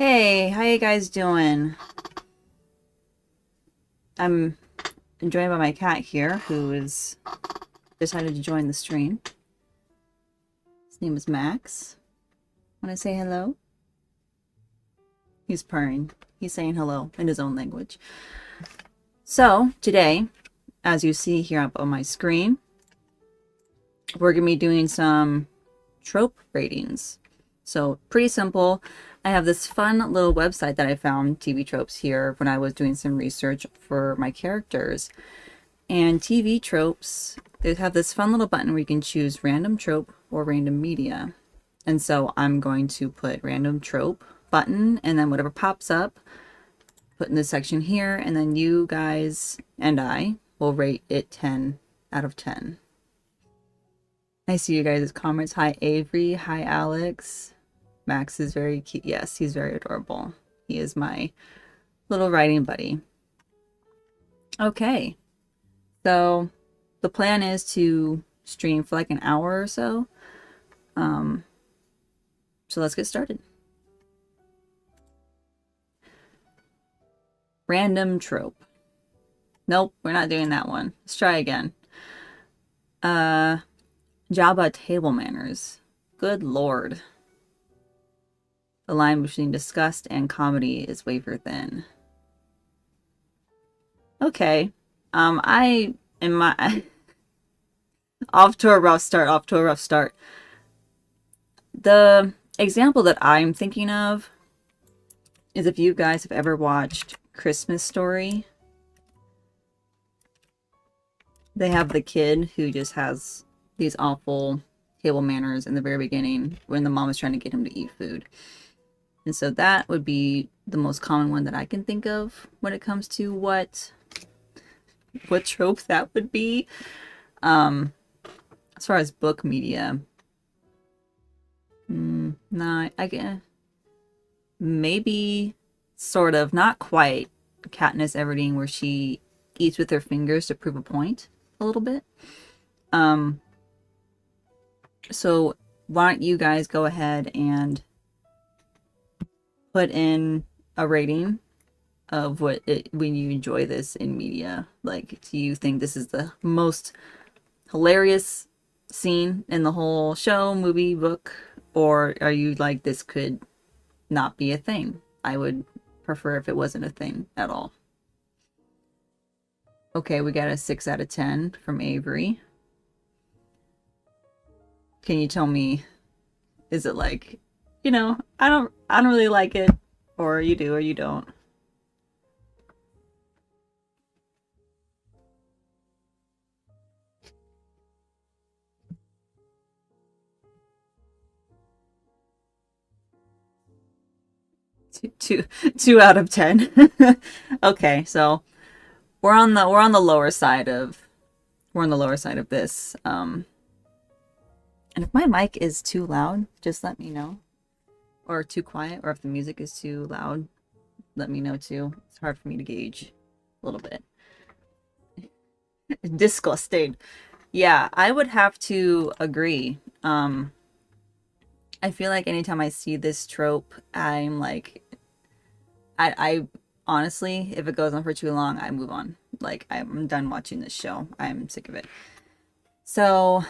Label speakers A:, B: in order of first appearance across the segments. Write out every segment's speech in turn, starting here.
A: Hey, how you guys doing? I'm joined by my cat here, who is decided to join the stream. His name is Max. Want to say hello? He's purring. He's saying hello in his own language. So, today, as you see here up on my screen, we're going to be doing some trope ratings. So, pretty simple. I have this fun little website that I found, TV Tropes, here when I was doing some research for my characters. And TV Tropes, they have this fun little button where you can choose random trope or random media. And so I'm going to put random trope button, and then whatever pops up, put in this section here, and then you guys and I will rate it 10 out of 10. I see you guys' comments. Hi, Avery. Hi, Alex. Max is very cute. Yes, he's very adorable. He is my little writing buddy. Okay. So the plan is to stream for like an hour or so. So let's get started. Random trope. Nope, we're not doing that one. Let's try again. Jabba table manners. Good lord. The line between disgust and comedy is wafer thin. Okay. I in my off to a rough start. The example that I'm thinking of is if you guys have ever watched Christmas Story. They have the kid who just has these awful table manners in the very beginning when the mom is trying to get him to eat food. And so that would be the most common one that I can think of when it comes to what trope that would be. As far as book media, no, I guess maybe sort of, not quite Katniss Everdeen, where she eats with her fingers to prove a point a little bit. So why don't you guys go ahead and put in a rating of when you enjoy this in media. Like, do you think this is the most hilarious scene in the whole show, movie, book? Or are you like, this could not be a thing? I would prefer if it wasn't a thing at all. Okay, we got a 6 out of 10 from Avery. Can you tell me, is it like, I don't really like it, or you do or you don't? Two out of 10. Okay, so we're on the lower side of this. And if my mic is too loud, just let me know. Or too quiet, or if the music is too loud, let me know too. It's hard for me to gauge a little bit. Disgusting. Yeah, I would have to agree. I feel like anytime I see this trope, I'm like, I honestly, if it goes on for too long, I move on. Like, I'm done watching this show. I'm sick of it. So,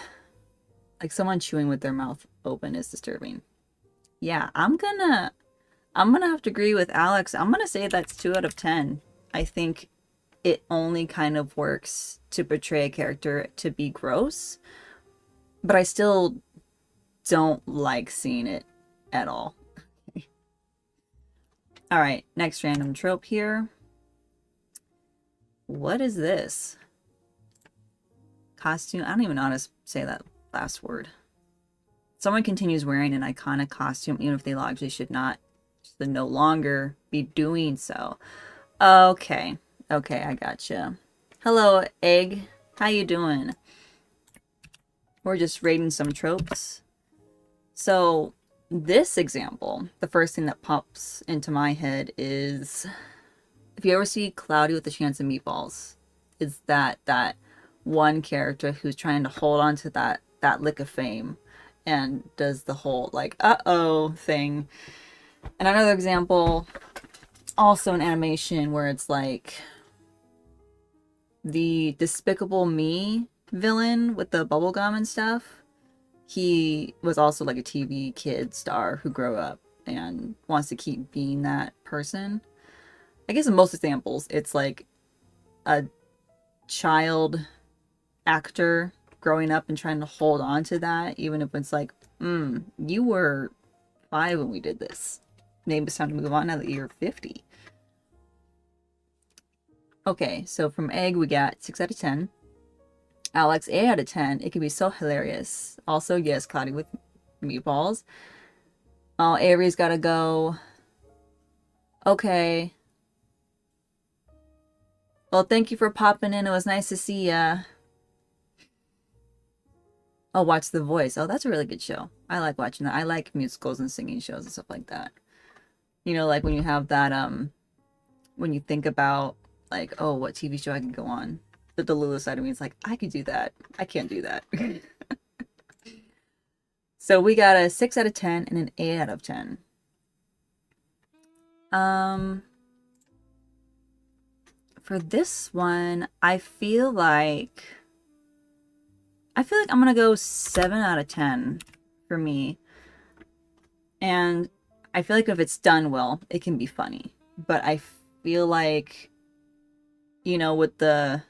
A: like, someone chewing with their mouth open is disturbing. Yeah, I'm gonna have to agree with Alex. I'm gonna say that's 2 out of 10. I think it only kind of works to portray a character to be gross, but I still don't like seeing it at all. All right, next random trope here. What is this? Costume? I don't even know how to say that last word. Someone continues wearing an iconic costume even if they actually should not no longer be doing so. Okay, I gotcha. Hello, Egg. How you doing? We're just rating some tropes. So this example, the first thing that pops into my head is, if you ever see Cloudy with a Chance of Meatballs, is that one character who's trying to hold on to that lick of fame and does the whole like uh-oh thing. And another example, also an animation where it's like the Despicable Me villain with the bubblegum and stuff. He was also like a TV kid star who grew up and wants to keep being that person. I guess in most examples, it's like a child actor growing up and trying to hold on to that, even if it's like, you were 5 when we did this. Maybe it's time to move on now that you're 50. Okay, so from Egg, we got 6 out of 10. Alex, 8 out of 10. It can be so hilarious. Also, yes, cloudy with meatballs. Oh, Avery's gotta go. Okay. Well, thank you for popping in. It was nice to see ya. Oh, watch The Voice. Oh, that's a really good show. I like watching that. I like musicals and singing shows and stuff like that. You know, like when you have that, when you think about, like, oh, what TV show I can go on. The Delulu side of me is like, I could do that. I can't do that. So we got a 6 out of 10 and an 8 out of 10. For this one, I feel like I'm gonna go 7 out of 10 for me. And I feel like if it's done well, it can be funny. But I feel like, you know, with the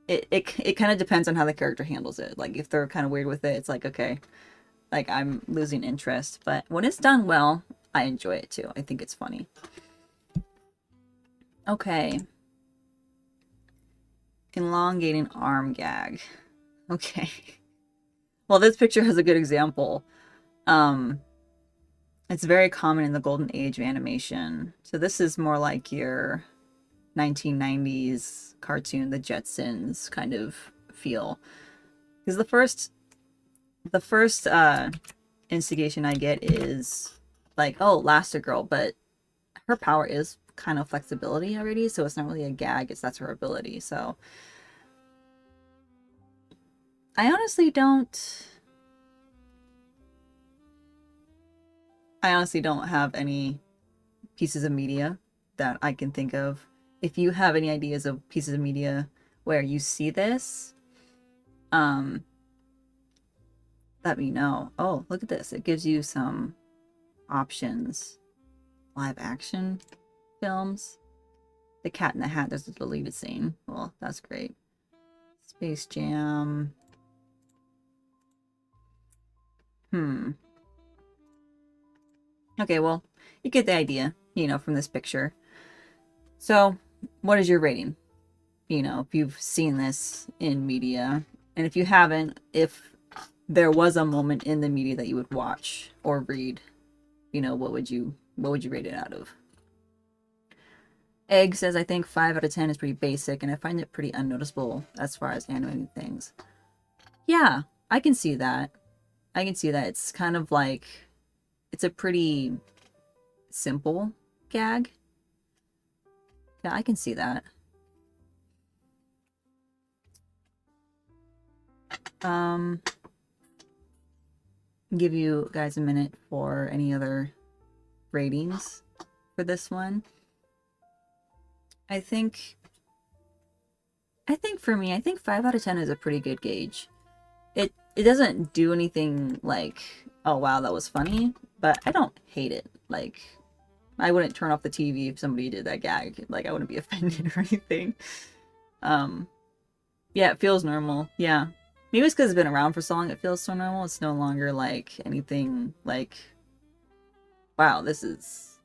A: it kind of depends on how the character handles it. Like if they're kind of weird with it, it's like, okay, like I'm losing interest. But when it's done well, I enjoy it too. I think it's funny. Okay. Elongating arm gag. Okay. Well, this picture has a good example. It's very common in the golden age of animation. So this is more like your 1990s cartoon, the Jetsons kind of feel. Because the first instigation I get is like, oh, Elastigirl, but her power is kind of flexibility already, so it's not really a gag, that's her ability. So I honestly don't have any pieces of media that I can think of. If you have any ideas of pieces of media where you see this, let me know. Oh, look at this. It gives you some options. Live action films. The Cat in the Hat, there's a deleted scene. Well, that's great. Space Jam. Okay, well, you get the idea, you know, from this picture. So, what is your rating? You know, if you've seen this in media, and if you haven't, if there was a moment in the media that you would watch or read, you know, what would you rate it out of? Egg says, I think 5 out of 10 is pretty basic, and I find it pretty unnoticeable as far as animating things. Yeah, I can see that. I can see that. It's kind of like, it's a pretty simple gag. Yeah, I can see that. Give you guys a minute for any other ratings for this one. I think for me, I think 5 out of 10 is a pretty good gauge. It doesn't do anything like, oh wow, that was funny, but I don't hate it. Like, I wouldn't turn off the TV if somebody did that gag. Like, I wouldn't be offended or anything. Yeah, it feels normal. Yeah. Maybe it's because it's been around for so long, it feels so normal. It's no longer like anything like, wow, this is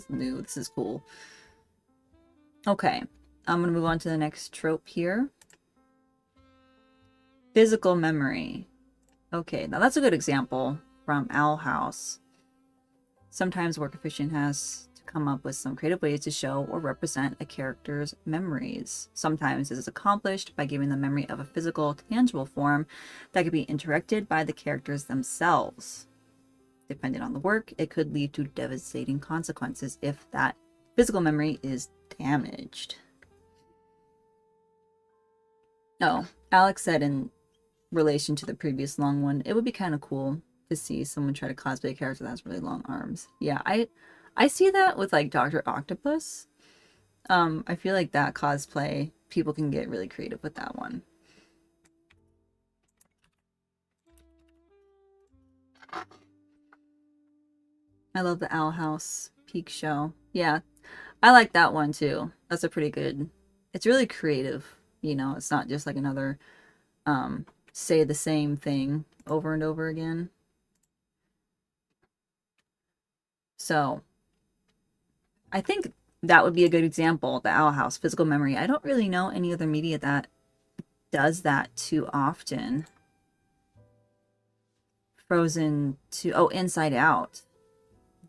A: new, this is cool. Okay, I'm gonna move on to the next trope here. Physical memory. Okay, now that's a good example from Owl House. Sometimes Work Efficient has to come up with some creative ways to show or represent a character's memories. Sometimes this is accomplished by giving the memory of a physical, tangible form that could be interacted by the characters themselves. Depending on the work, it could lead to devastating consequences if that physical memory is damaged. Oh, Alex said in relation to the previous long one, it would be kind of cool to see someone try to cosplay a character that has really long arms. Yeah, I see that with like Dr. Octopus. I feel like that cosplay, people can get really creative with that one. I love the Owl House Peak Show. Yeah, I like that one too. That's a pretty good. It's really creative. You know, it's not just like another say the same thing over and over again. So I think that would be a good example, the Owl House, physical memory. I don't really know any other media that does that too often. Frozen to, oh, Inside Out.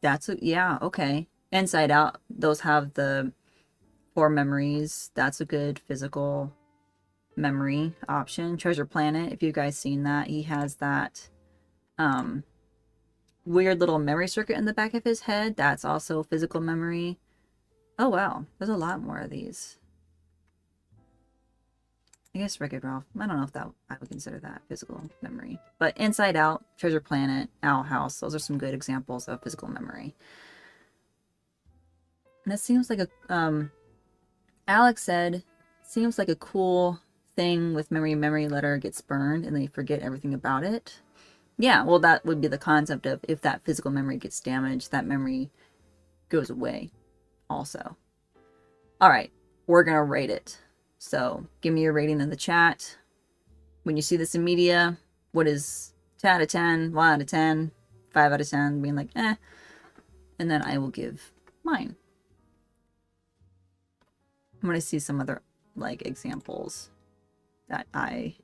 A: That's a, yeah, okay. Inside Out, those have the 4 memories. That's a good physical memory option. Treasure Planet, if you guys seen that, he has that weird little memory circuit in the back of his head. That's also physical memory. Oh wow, there's a lot more of these. I guess Wreck-It Ralph. I don't know if that I would consider that physical memory. But Inside Out, Treasure Planet, Owl House, those are some good examples of physical memory. And it seems like a Alex said, seems like a cool thing with memory letter gets burned and they forget everything about it. Yeah, well that would be the concept of if that physical memory gets damaged, that memory goes away also. All right, we're gonna rate it. So give me your rating in the chat. When you see this in media, what is 10 out of 10, 1 out of 10, 5 out of 10, being like, eh. And then I will give mine. I'm going to see some other like examples that I...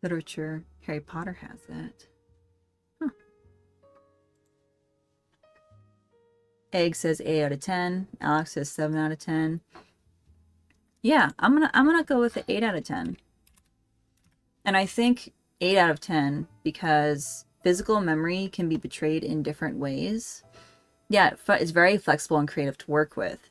A: Literature. Harry Potter has that. Huh. Egg says 8 out of 10. Alex says 7 out of 10. Yeah, I'm gonna go with the 8 out of 10. And I think 8 out of 10 because physical memory can be betrayed in different ways. Yeah, it's very flexible and creative to work with.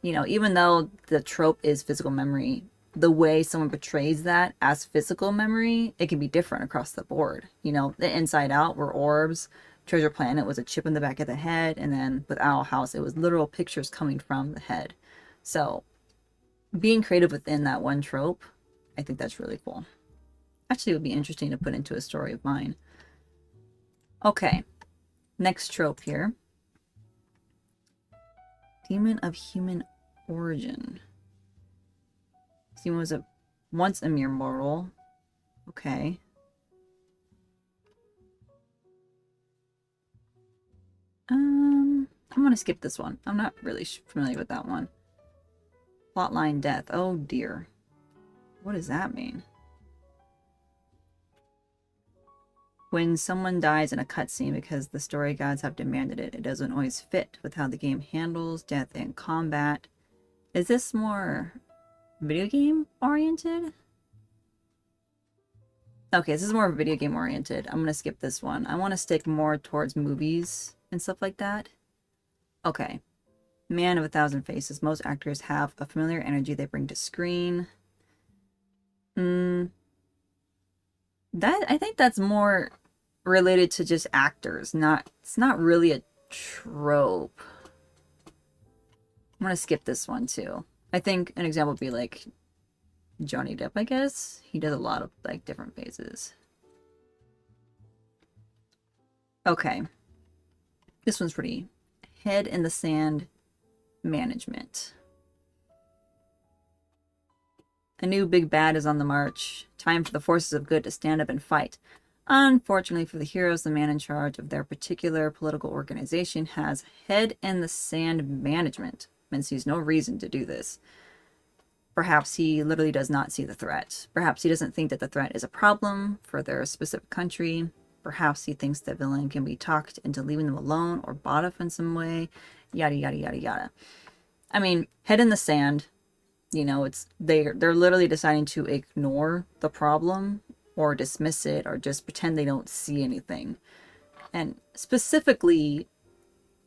A: You know, even though the trope is physical memory, the way someone portrays that as physical memory, it can be different across the board. You know, the Inside Out were orbs, Treasure Planet was a chip in the back of the head, and then with Owl House, it was literal pictures coming from the head. So being creative within that one trope, I think that's really cool. Actually, it would be interesting to put into a story of mine. Okay, next trope here. Demon of human origin. Demon was once a mere mortal. Okay. I'm gonna skip this one. I'm not really familiar with that one. Plotline death. Oh dear. What does that mean? When someone dies in a cutscene because the story gods have demanded it, it doesn't always fit with how the game handles death and combat. Is this more video game oriented? Okay, this is more video game oriented. I'm gonna skip this one. I want to stick more towards movies and stuff like that. Okay. Man of 1,000 faces. Most actors have a familiar energy they bring to screen. I think that's more related to just actors. It's not really a trope. I'm gonna skip this one too. I think an example would be like Johnny Depp, I guess. He does a lot of like different phases. Okay. This one's pretty. Head in the sand management. A new big bad is on the march. Time for the forces of good to stand up and fight. Unfortunately for the heroes, the man in charge of their particular political organization has head in the sand management and sees no reason to do this. Perhaps he literally does not see the threat. Perhaps he doesn't think that the threat is a problem for their specific country. Perhaps he thinks the villain can be talked into leaving them alone or bought off in some way. Yada, yada, yada, yada. I mean, head in the sand, you know, they're literally deciding to ignore the problem or dismiss it or just pretend they don't see anything. And specifically,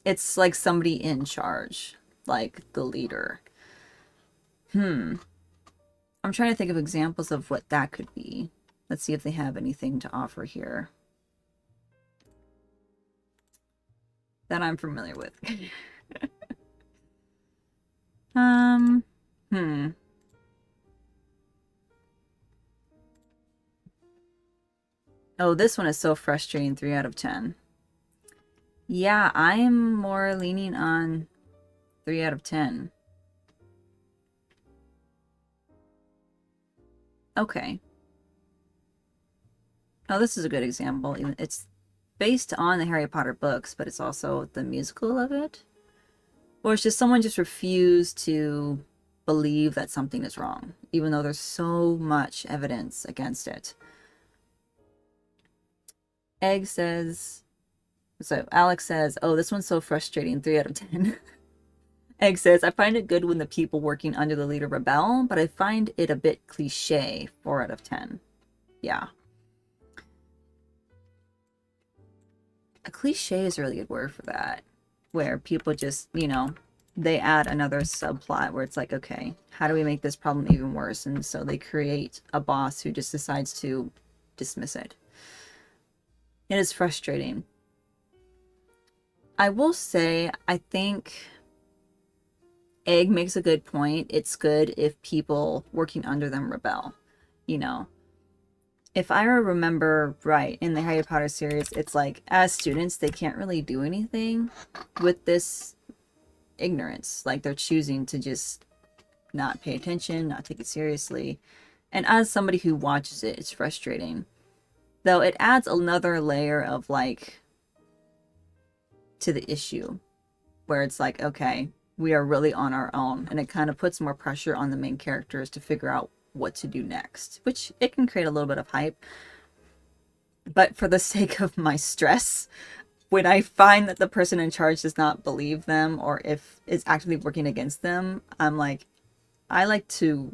A: it's like somebody in charge. like the leader. I'm trying to think of examples of what that could be. Let's see if they have anything to offer here that I'm familiar with. Oh, this one is so frustrating. 3 out of 10. Yeah, I'm more leaning on 3 out of 10. Okay. Oh, this is a good example. It's based on the Harry Potter books, but it's also the musical of it. Or it's just someone just refused to believe that something is wrong, even though there's so much evidence against it. Egg says, so Alex says, oh, this one's so frustrating, 3 out of 10. Egg says, I find it good when the people working under the leader rebel, but I find it a bit cliche, 4 out of 10. Yeah. A cliche is a really good word for that, where people just, you know, they add another subplot where it's like, okay, how do we make this problem even worse? And so they create a boss who just decides to dismiss it. It is frustrating. I will say, I think Egg makes a good point. It's good if people working under them rebel, you know. If I remember right, in the Harry Potter series, it's like, as students, they can't really do anything with this ignorance. Like, they're choosing to just not pay attention, not take it seriously. And as somebody who watches it, it's frustrating. Though it adds another layer of, like, to the issue, where it's like, okay, we are really on our own. And it kind of puts more pressure on the main characters to figure out what to do next, which it can create a little bit of hype. But for the sake of my stress, when I find that the person in charge does not believe them, or if it's actively working against them, I'm like, I like to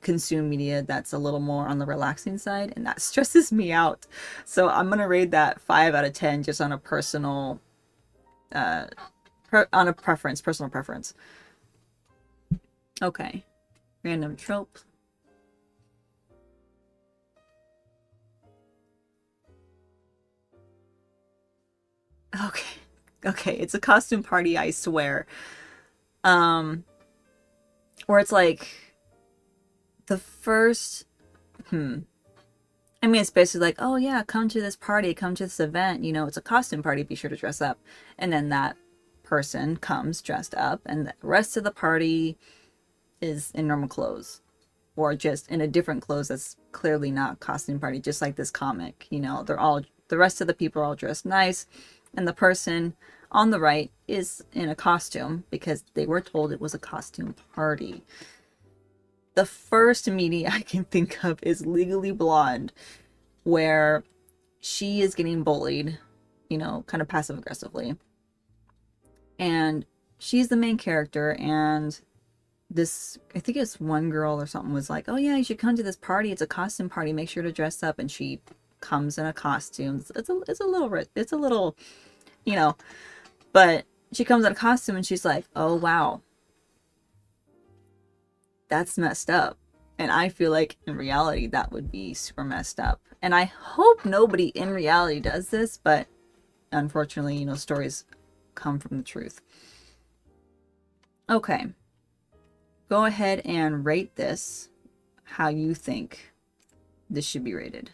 A: consume media that's a little more on the relaxing side, and that stresses me out. So I'm gonna rate that 5 out of 10 just on a personal personal preference. Okay, random trope. Okay, it's a costume party, I swear. Where it's like the first I mean, it's basically like, oh yeah, come to this party, come to this event, you know, it's a costume party, be sure to dress up. And then that person comes dressed up, and the rest of the party is in normal clothes, or just in a different clothes that's clearly not costume party, just like this comic, you know, the rest of the people are all dressed nice, and the person on the right is in a costume because they were told it was a costume party. The first media I can think of is Legally Blonde, where she is getting bullied, you know, kind of passive aggressively. And she's the main character, and this, I think it's one girl or something, was like, oh yeah, you should come to this party, it's a costume party, make sure to dress up. And she comes in a costume. It's a little, you know, but she comes in a costume and she's like, oh wow, that's messed up. And I feel like in reality that would be super messed up. And I hope nobody in reality does this, but unfortunately, you know, stories come from the truth. Okay. Go ahead and rate this how you think this should be rated.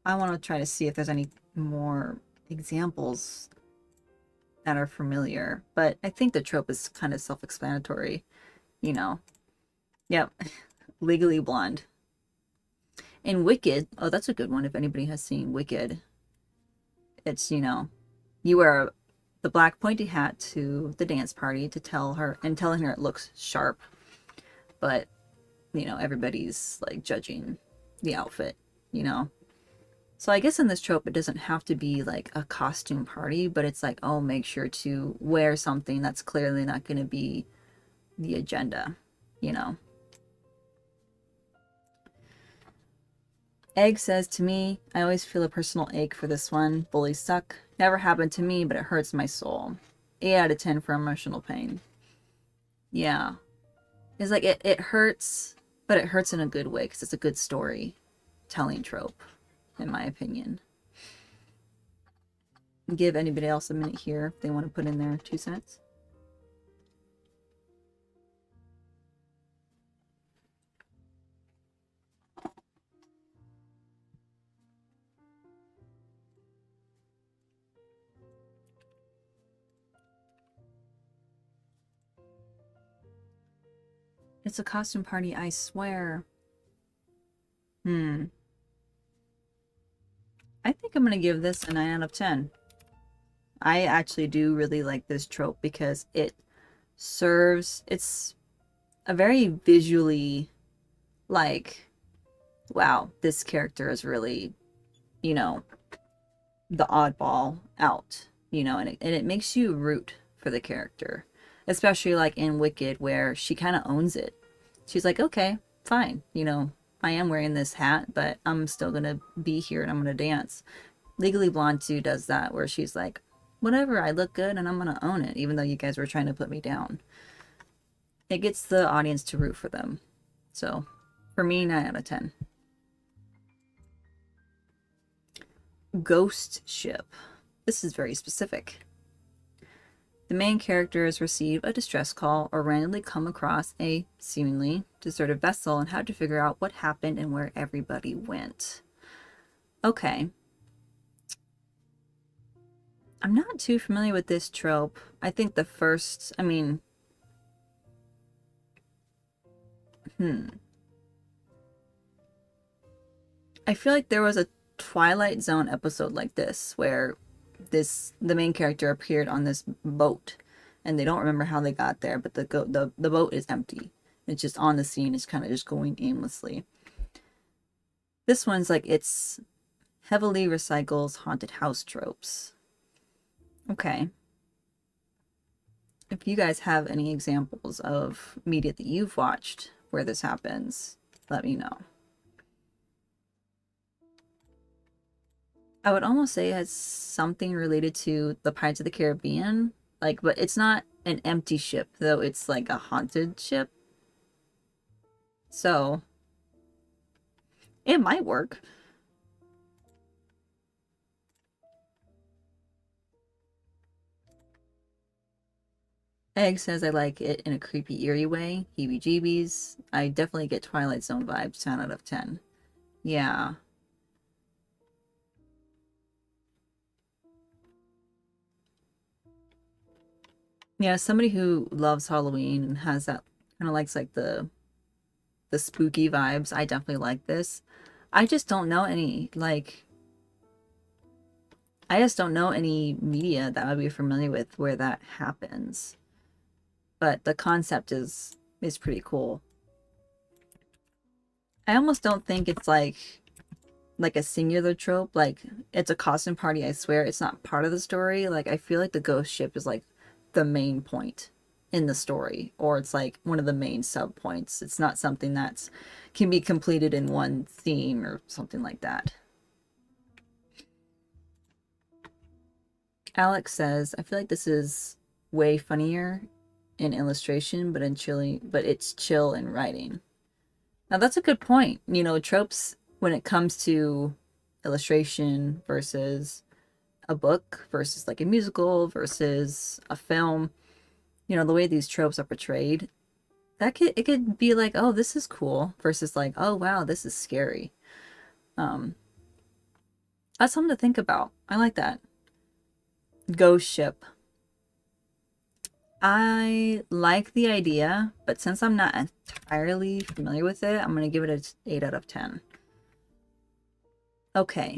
A: I want to try to see if there's any more examples that are familiar, but I think the trope is kind of self-explanatory, you know. Yep. Legally Blonde. In Wicked, oh, that's a good one if anybody has seen Wicked. It's, you know, you wear the black pointy hat to the dance party to tell her, and telling her it looks sharp, but, you know, everybody's like judging the outfit, you know. So I guess in this trope, it doesn't have to be like a costume party, but it's like, oh, make sure to wear something that's clearly not going to be the agenda, you know. Egg says, to me, I always feel a personal ache for this one. Bullies suck. Never happened to me, but it hurts my soul. 8 out of 10 for emotional pain. Yeah. It's like it hurts, but it hurts in a good way because it's a good storytelling trope, in my opinion. Give anybody else a minute here if they want to put in their 2 cents. It's a costume party, I swear. I think I'm going to give this a 9 out of 10. I actually do really like this trope because it's a very visually, like, wow, this character is really, you know, the oddball out, and it makes you root for the character, especially like in Wicked where she kind of owns it. She's like, okay, fine, I am wearing this hat, but I'm still gonna be here and I'm gonna dance. Legally Blonde 2 does that where she's like, whatever, I look good and I'm gonna own it, even though you guys were trying to put me down. It gets the audience to root for them. So, for me, 9 out of 10. Ghost ship. This is very specific. The main characters receive a distress call or randomly come across a seemingly deserted vessel and have to figure out what happened and where everybody went. Okay. I'm not too familiar with this trope. I think the first, I feel like there was a Twilight Zone episode like this where the main character appeared on this boat and they don't remember how they got there, but the boat is empty. It's just on the scene. It's kind of just going aimlessly. This one's like it's heavily recycles haunted house tropes. Okay. If you guys have any examples of media that you've watched where this happens, let me know. I would almost say it has something related to the Pirates of the Caribbean, like, but it's not an empty ship, though it's like a haunted ship. So, it might work. Egg says I like it in a creepy, eerie way. Heebie-jeebies. I definitely get Twilight Zone vibes, 10 out of 10. Yeah. Yeah, somebody who loves Halloween and has that kind of likes like the spooky vibes. I definitely like this. I just don't know any like I just don't know any media that I would be familiar with where that happens. But the concept is pretty cool. I almost don't think it's like a singular trope. Like it's a costume party, I swear. It's not part of the story. Like I feel like the ghost ship is like the main point in the story, or it's like one of the main sub points. It's not something that's can be completed in one theme or something like that. Alex says, I feel like this is way funnier in illustration, but it's chill in writing. Now that's a good point. Tropes when it comes to illustration versus a book versus like a musical versus a film, the way these tropes are portrayed, it could be like, oh, this is cool versus like, oh wow, this is scary. Um that's something to think about. I like that. Ghost ship. I like the idea, but since I'm not entirely familiar with it, I'm going to give it an 8 out of 10. Okay.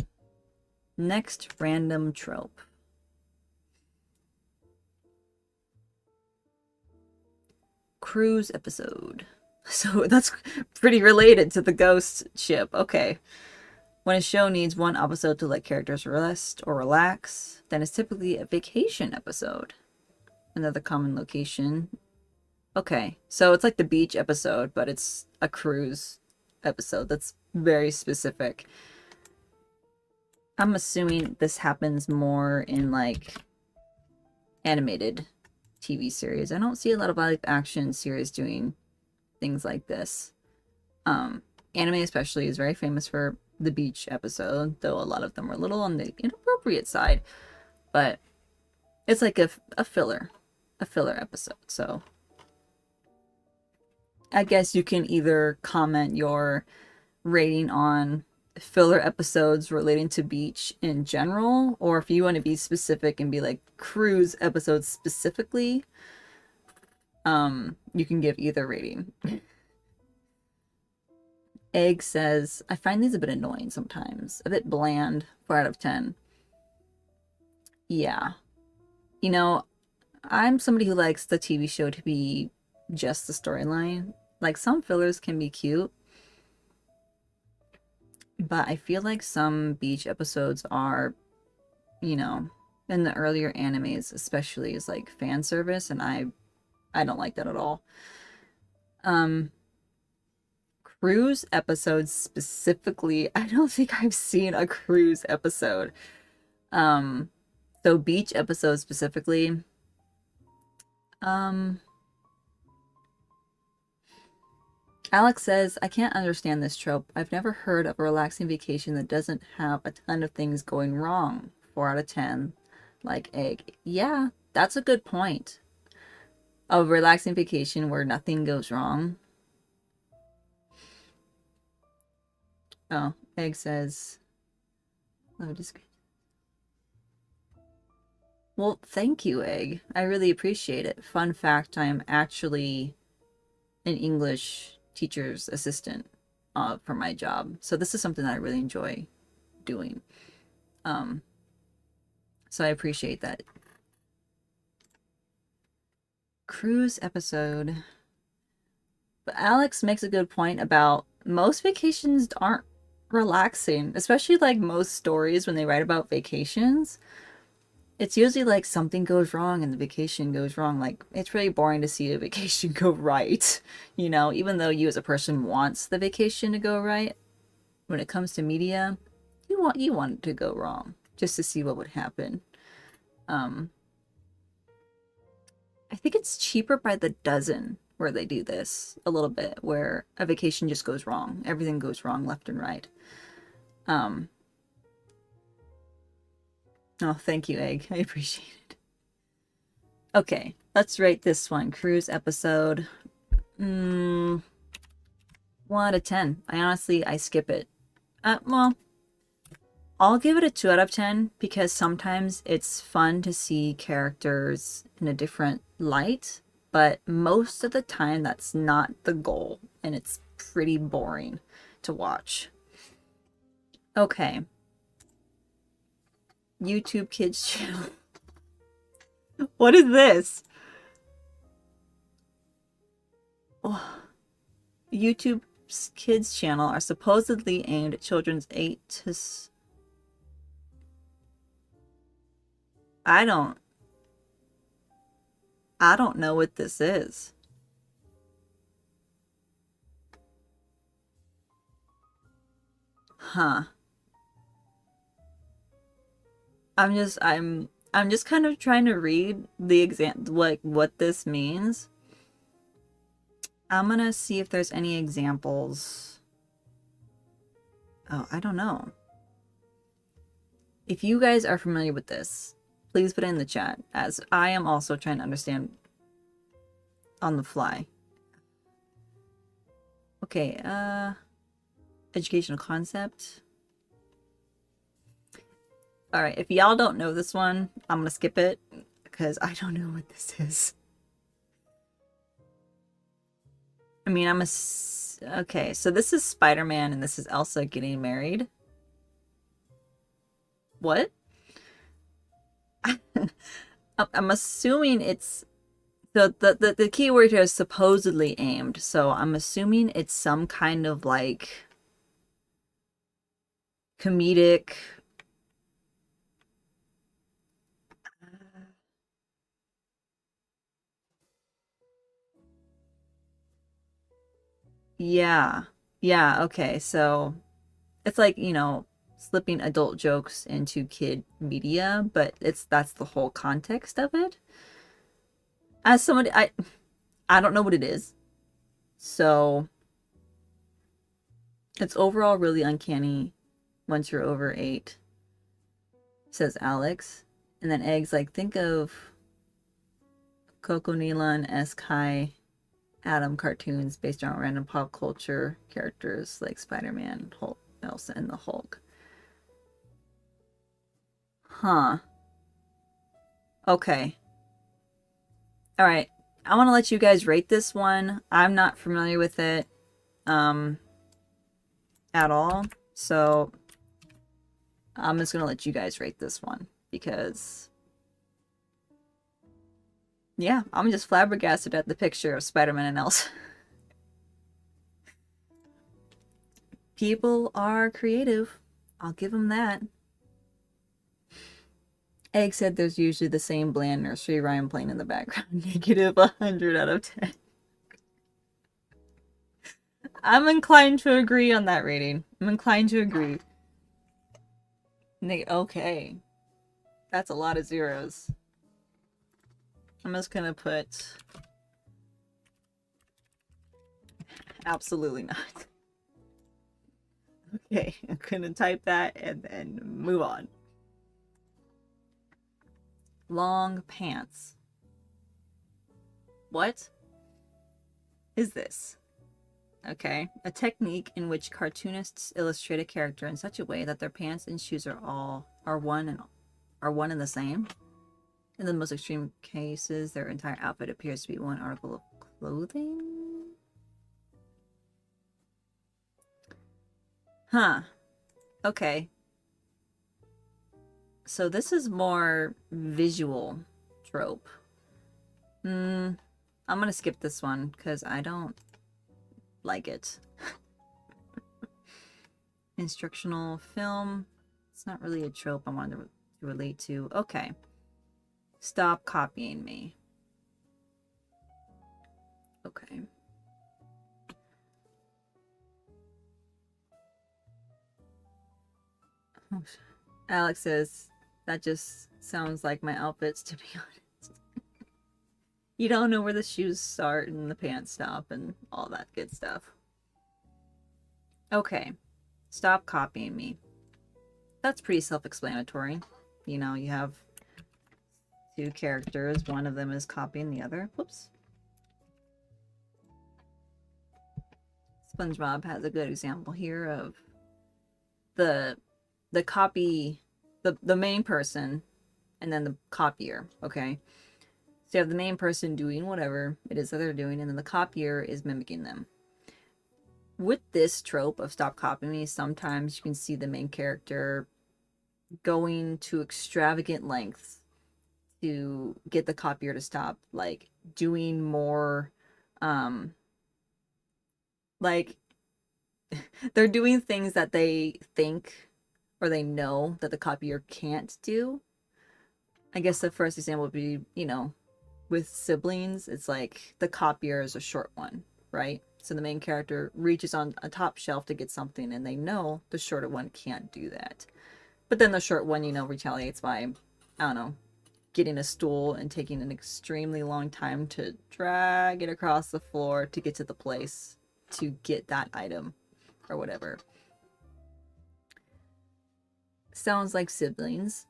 A: Next random trope. Cruise episode. So that's pretty related to the ghost ship. Okay. When a show needs one episode to let characters rest or relax, then it's typically a vacation episode. Another common location. Okay, so it's like the beach episode, but it's a cruise episode. That's very specific. I'm assuming this happens more in like animated TV series. I don't see a lot of live action series doing things like this. Anime especially is very famous for the beach episode, though a lot of them are a little on the inappropriate side. But it's like a filler episode. So I guess you can either comment your rating on filler episodes relating to beach in general, or if you want to be specific and be like cruise episodes specifically, you can give either rating. Egg says, I find these a bit annoying sometimes, a bit bland. 4 out of 10. Yeah, you know, I'm somebody who likes the TV show to be just the storyline. Like, some fillers can be cute, but I feel like some beach episodes are, you know, in the earlier animes especially, is like fan service, and I don't like that at all. Cruise episodes specifically, I don't think I've seen a cruise episode. So beach episodes specifically, Alex says, I can't understand this trope. I've never heard of a relaxing vacation that doesn't have a ton of things going wrong. 4 out of 10. Like egg. Yeah, that's a good point. A relaxing vacation where nothing goes wrong. Oh, egg says, oh, well, thank you, egg. I really appreciate it. Fun fact, I am actually an English teacher's assistant for my job. So this is something that I really enjoy doing. So I appreciate that. Cruise episode. But Alex makes a good point about most vacations aren't relaxing, especially like most stories when they write about vacations. It's usually like something goes wrong and the vacation goes wrong. Like, it's really boring to see a vacation go right, you know, even though you as a person wants the vacation to go right. When it comes to media, you want it to go wrong just to see what would happen. I think it's cheaper by the dozen where they do this a little bit, where a vacation just goes wrong. Everything goes wrong left and right. Oh, thank you, Egg. I appreciate it. Okay, let's rate this one. Cruise episode. 1 out of 10. I skip it. Well, I'll give it a 2 out of 10 because sometimes it's fun to see characters in a different light, but most of the time that's not the goal, and it's pretty boring to watch. Okay. YouTube Kids channel. What is this? Oh. YouTube's kids channel are supposedly aimed at children's 8 to... I don't know what this is. Huh. I'm just kind of trying to read the what this means. I'm gonna see if there's any examples. Oh, I don't know. If you guys are familiar with this, please put it in the chat, as I am also trying to understand on the fly. Okay, educational concept. Alright, if y'all don't know this one, I'm gonna skip it, because I don't know what this is. I mean, okay, so this is Spider-Man and this is Elsa getting married. What? I'm assuming it's... The keyword here is supposedly aimed, so I'm assuming it's some kind of, like, comedic... Yeah. Yeah, okay. So it's like, you know, slipping adult jokes into kid media, but that's the whole context of it. As somebody, I don't know what it is. So it's overall really uncanny once you're over 8, says Alex. And then Eggs, like, think of Coco Nealon-esque high Adam cartoons based on random pop culture characters like Spider-Man, Hulk, Elsa, and the Hulk. Huh. Okay. All right. I want to let you guys rate this one. I'm not familiar with it at all. So I'm just going to let you guys rate this one because, yeah, I'm just flabbergasted at the picture of Spider-Man and Elsa. People are creative. I'll give them that. Egg said there's usually the same bland nursery rhyme playing in the background. Negative 100 out of 10. I'm inclined to agree on that rating. I'm inclined to agree. Okay. That's a lot of zeros. I'm just gonna put... absolutely not. Okay, I'm gonna type that and then move on. Long pants. What is this? Okay, a technique in which cartoonists illustrate a character in such a way that their pants and shoes are one and the same. In the most extreme cases, their entire outfit appears to be one article of clothing. Huh. Okay. So this is more visual trope. I'm gonna skip this one because I don't like it. Instructional film. It's not really a trope I wanted to relate to. Okay. Stop copying me. Okay. Alex says, that just sounds like my outfits, to be honest. You don't know where the shoes start and the pants stop and all that good stuff. Okay. Stop copying me. That's pretty self-explanatory. You know, you have 2 characters. One of them is copying the other. Whoops. SpongeBob has a good example here of the copy, the main person, and then the copier, okay? So you have the main person doing whatever it is that they're doing, and then the copier is mimicking them. With this trope of stop copying me, sometimes you can see the main character going to extravagant lengths to get the copier to stop, like doing more, like they're doing things that they think or they know that the copier can't do. I guess the first example would be, you know, with siblings, it's like the copier is a short one, right? So the main character reaches on a top shelf to get something and they know the shorter one can't do that. But then the short one, you know, retaliates by, I don't know, getting a stool and taking an extremely long time to drag it across the floor to get to the place to get that item or whatever. Sounds like siblings.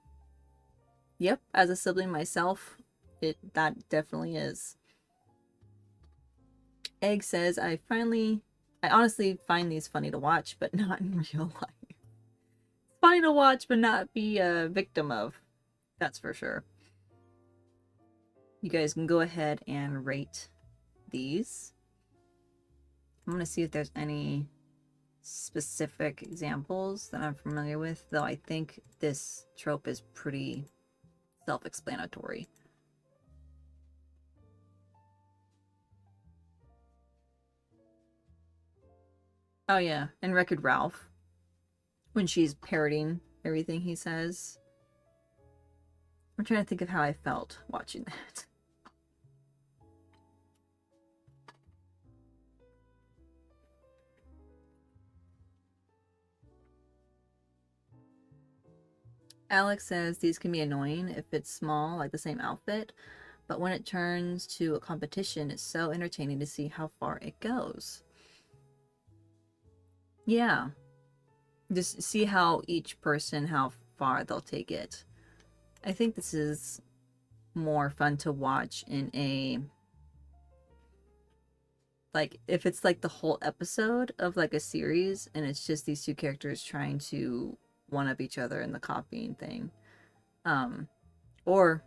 A: Yep, as a sibling myself, that definitely is. Egg says, I honestly find these funny to watch, but not in real life. It's funny to watch, but not be a victim of. That's for sure. You guys can go ahead and rate these. I'm going to see if there's any specific examples that I'm familiar with, though I think this trope is pretty self-explanatory. Oh yeah, and Wreck-It Ralph, when she's parroting everything he says. I'm trying to think of how I felt watching that. Alex says these can be annoying if it's small, like the same outfit, but when it turns to a competition, it's so entertaining to see how far it goes. Yeah. Just see how each person, how far they'll take it. I think this is more fun to watch in a, like, if it's like the whole episode of like a series and it's just these two characters trying to one up each other in the copying thing. Or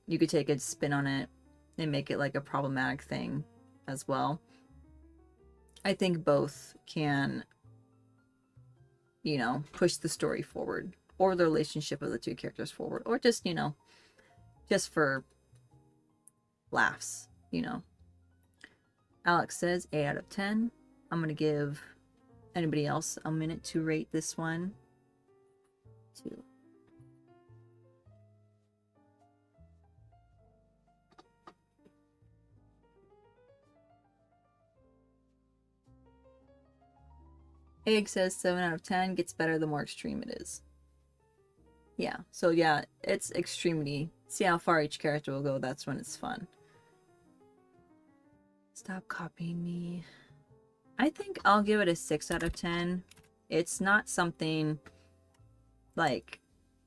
A: you could take a spin on it and make it like a problematic thing as well. I think both can, you know, push the story forward or the relationship of the two characters forward, or just, you know, just for laughs, you know. Alex says 8 out of 10. I'm going to give anybody else a minute to rate this one. 2. Egg says 7 out of 10. Gets better the more extreme it is. Yeah, so yeah, it's extremity. See how far each character will go. That's when it's fun. Stop copying me. I think I'll give it a 6 out of 10. It's not something like,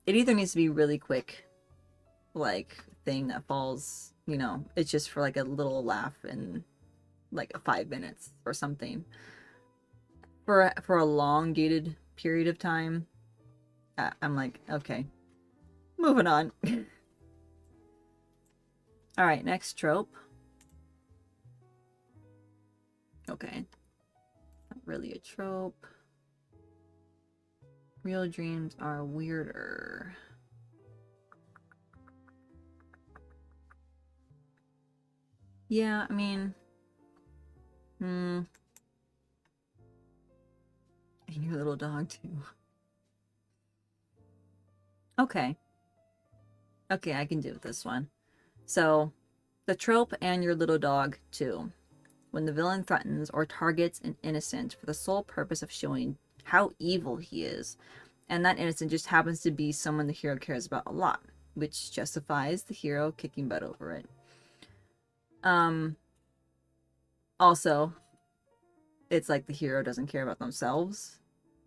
A: it either needs to be really quick, like thing that falls, you know, it's just for like a little laugh in like 5 minutes or something. For a elongated period of time, I'm like, okay, moving on. All right, next trope. Okay, not really a trope. Real dreams are weirder. Yeah, I mean, and your little dog too. Okay. Okay, I can do this one. So, the trope and your little dog too. When the villain threatens or targets an innocent for the sole purpose of showing how evil he is, and that innocent just happens to be someone the hero cares about a lot, which justifies the hero kicking butt over it. Also, it's like the hero doesn't care about themselves,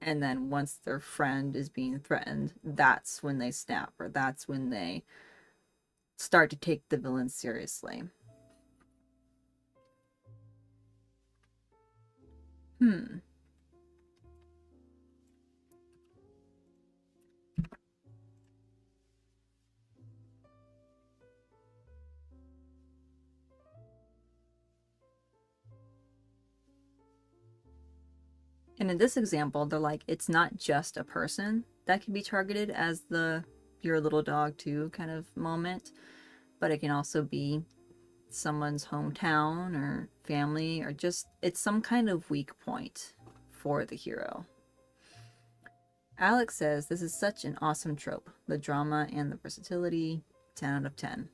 A: and then once their friend is being threatened, that's when they snap, or that's when they start to take the villain seriously. And in this example, they're like, it's not just a person that can be targeted as the your little dog too kind of moment, but it can also be someone's hometown or family, or just it's some kind of weak point for the hero. Alex says this is such an awesome trope. The drama and the versatility, 10 out of 10.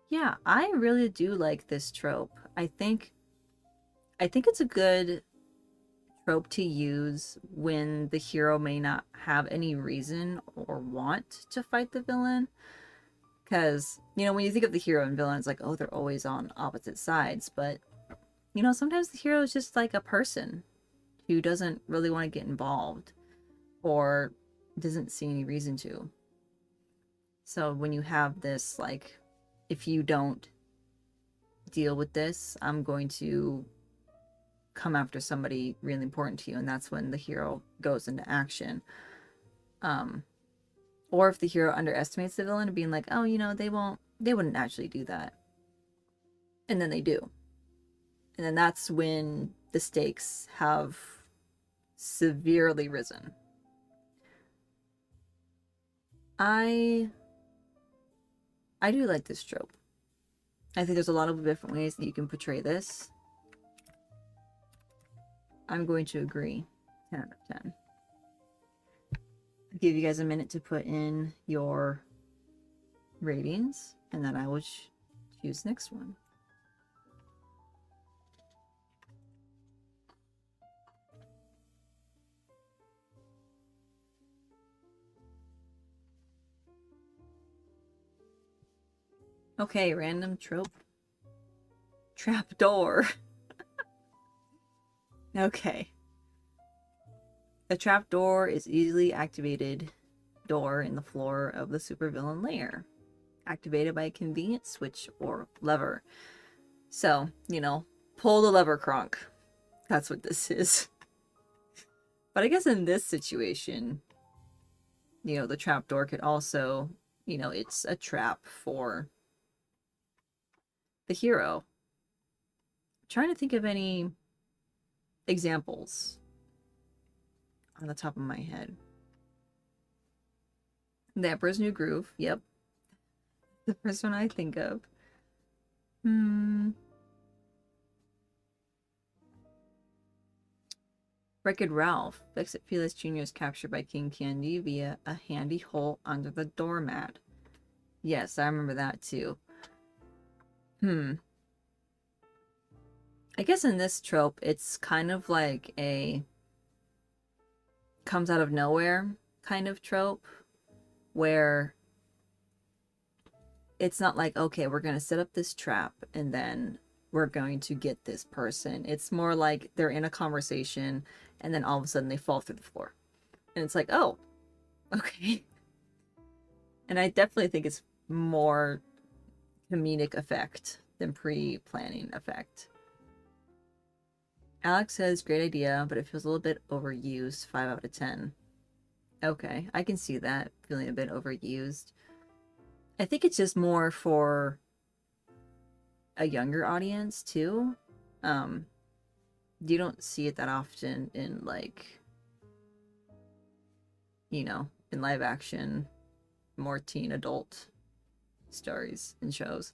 A: Yeah, I really do like this trope. I think it's a good trope to use when the hero may not have any reason or want to fight the villain. Because, you know, when you think of the hero and villain, it's like, oh, they're always on opposite sides. But, you know, sometimes the hero is just like a person who doesn't really want to get involved or doesn't see any reason to. So when you have this, like, if you don't deal with this, I'm going to come after somebody really important to you, and that's when the hero goes into action. Or if the hero underestimates the villain, being like, oh, you know, they wouldn't actually do that, and then they do, and then that's when the stakes have severely risen. I do like this trope. I think there's a lot of different ways that you can portray this. I'm going to agree. 10 out of 10. I'll give you guys a minute to put in your ratings, and then I will choose the next one. Okay, random trope. Trapdoor. Okay. A trapdoor is easily activated door in the floor of the supervillain lair, activated by a convenient switch or lever. So, pull the lever, Kronk. That's what this is. But I guess in this situation, the trapdoor could also, it's a trap for the hero. I'm trying to think of any examples on the top of my head. The Emperor's New Groove, yep. The first one I think of. Wreck-It Ralph. Fix-It Felix Jr. is captured by King Candy via a handy hole under the doormat. Yes, I remember that too. I guess in this trope, it's kind of like a comes out of nowhere kind of trope, where it's not like, okay, we're going to set up this trap and then we're going to get this person. It's more like they're in a conversation and then all of a sudden they fall through the floor. And it's like, oh, okay. And I definitely think it's more comedic effect than pre-planning effect. Alex says, great idea, but it feels a little bit overused. 5 out of 10. Okay, I can see that feeling a bit overused. I think it's just more for a younger audience too. You don't see it that often in in live action, more teen adult stories and shows.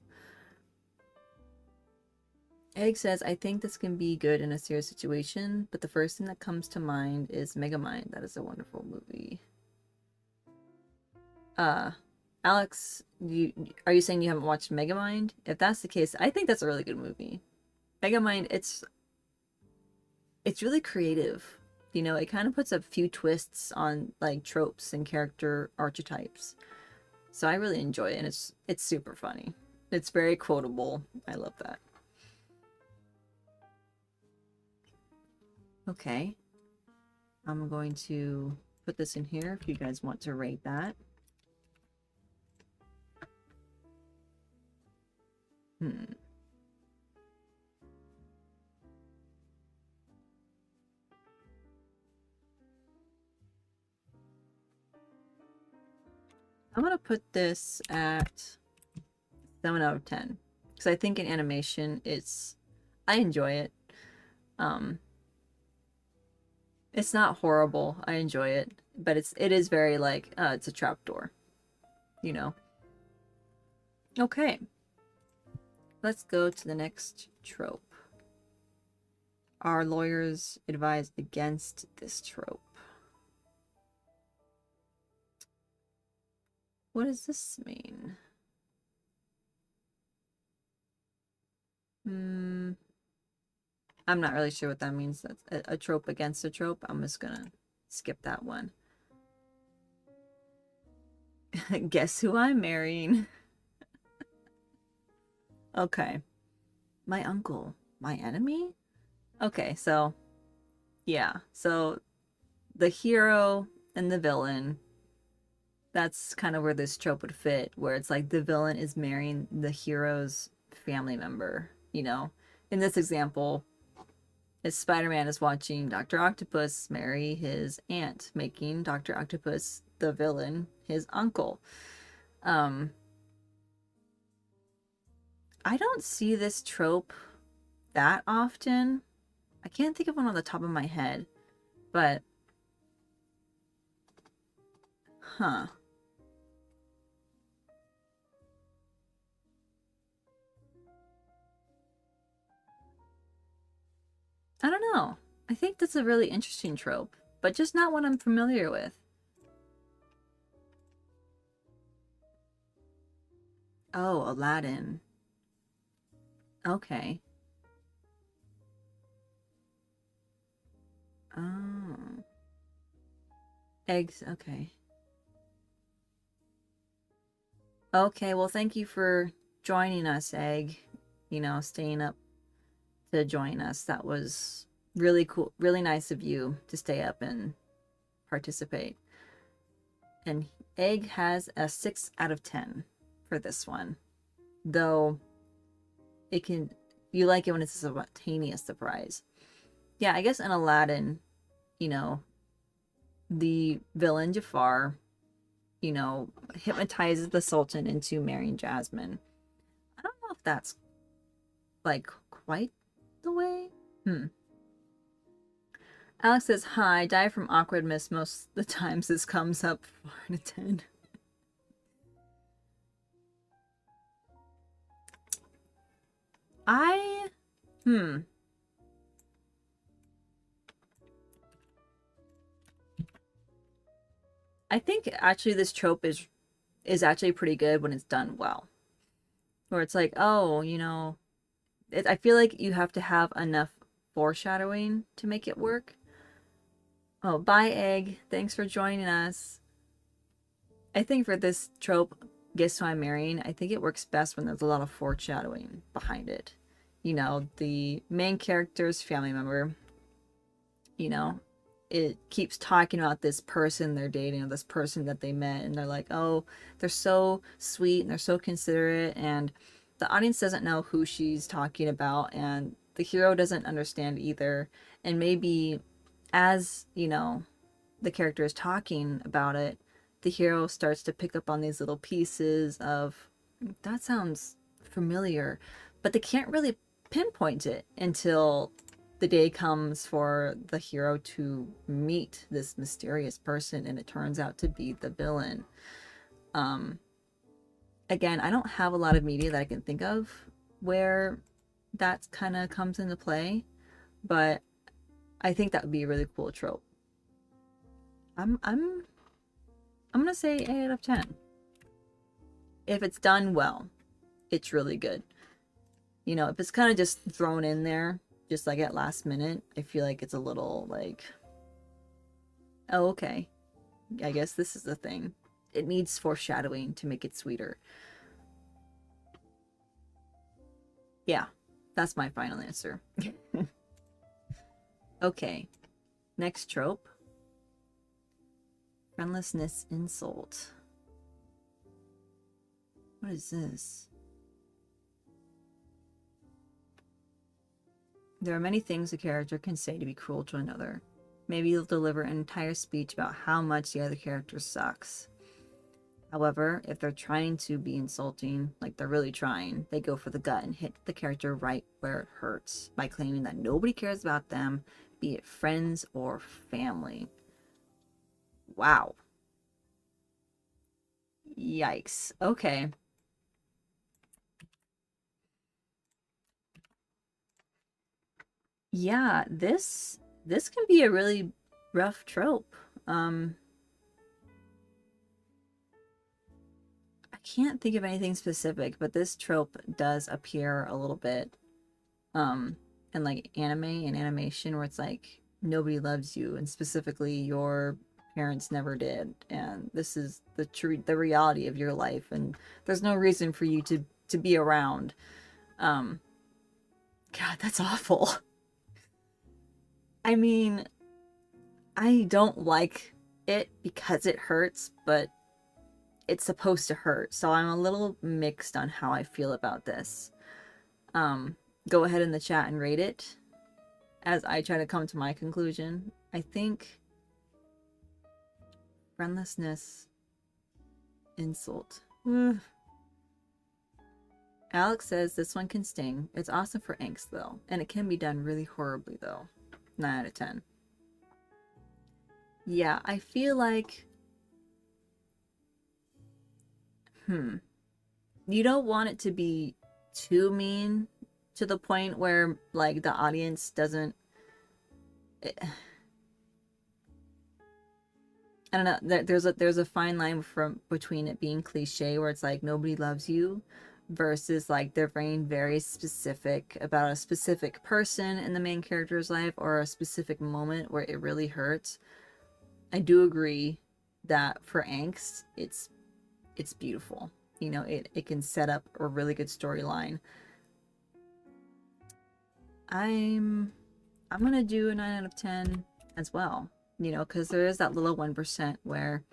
A: Egg says, I think this can be good in a serious situation, but the first thing that comes to mind is Megamind. That is a wonderful movie. Alex, are you saying you haven't watched Megamind? If that's the case, I think that's a really good movie. Megamind, it's really creative. It kind of puts a few twists on tropes and character archetypes. So I really enjoy it, and it's super funny. It's very quotable. I love that. Okay. I'm going to put this in here if you guys want to rate that. I'm going to put this at 7 out of 10. Because I think in animation, I enjoy it. It's not horrible. I enjoy it. But it is very it's a trapdoor. Okay. Let's go to the next trope. Our lawyers advise against this trope. What does this mean? I'm not really sure what that means. That's a trope against a trope. I'm just gonna skip that one. Guess who I'm marrying? Okay. My uncle. My enemy? Okay, so yeah. So the hero and the villain, that's kind of where this trope would fit, where it's like the villain is marrying the hero's family member, In this example, Spider-Man is watching Dr. Octopus marry his aunt, making Dr. Octopus, the villain, his uncle. I don't see this trope that often. I can't think of one on the top of my head, but I don't know. I think that's a really interesting trope, but just not one I'm familiar with. Oh, Aladdin. Okay. Oh. Eggs, okay. Okay, well, thank you for joining us, Egg. You know, staying up to join us. That was really cool. Really nice of you to stay up and participate. And Egg has a 6 out of 10 for this one. Though it can, you like it when it's a spontaneous surprise. Yeah, I guess in Aladdin, you know, the villain Jafar, you know, hypnotizes the Sultan into marrying Jasmine. I don't know if that's like quite the way. Alex says, hi, die from awkwardness most of the times this comes up 4 out of 10. I think actually this trope is actually pretty good when it's done well. Where it's like, oh, you know, I feel like you have to have enough foreshadowing to make it work. Oh, bye, Egg. Thanks for joining us. I think for this trope, Guess Who I'm Marrying, I think it works best when there's a lot of foreshadowing behind it. You know, the main character's family member, you know, it keeps talking about this person they're dating or this person that they met, and they're like, oh, they're so sweet and they're so considerate, and the audience doesn't know who she's talking about, and the hero doesn't understand either. And maybe as, you know, the character is talking about it, the hero starts to pick up on these little pieces of, that sounds familiar, but they can't really pinpoint it until the day comes for the hero to meet this mysterious person, and it turns out to be the villain. Again, I don't have a lot of media that I can think of where that kind of comes into play, but I think that would be a really cool trope. I'm gonna say 8 out of 10. If it's done well, it's really good. You know, if it's kind of just thrown in there, just like at last minute, I feel like it's a little like, oh, okay, I guess this is the thing. It needs foreshadowing to make it sweeter. Yeah, that's my final answer. Okay, next trope. Friendlessness Insult. What is this? There are many things a character can say to be cruel to another. Maybe you'll deliver an entire speech about how much the other character sucks. However, if they're trying to be insulting, like they're really trying, they go for the gut and hit the character right where it hurts by claiming that nobody cares about them, be it friends or family. Wow. Yikes. Okay. Yeah, this can be a really rough trope. I can't think of anything specific, but this trope does appear a little bit in like anime and animation, where it's like nobody loves you, and specifically your parents never did, and this is the reality of your life, and there's no reason for you to be around. God, that's awful. I mean, I don't like it because it hurts, but it's supposed to hurt, so I'm a little mixed on how I feel about this. Go ahead in the chat and rate it as I try to come to my conclusion. I think Friendlessness Insult. Alex says this one can sting. It's awesome for angst though, and it can be done really horribly though. 9 out of 10. Yeah, I feel like you don't want it to be too mean to the point where like the audience doesn't I don't know, there's a fine line from between it being cliche where it's like nobody loves you versus like they're being very specific about a specific person in the main character's life or a specific moment where it really hurts. I do agree that for angst, it's beautiful. you know, it can set up a really good storyline. I'm gonna do a 9 out of 10 as well, you know, because there is that little 1% where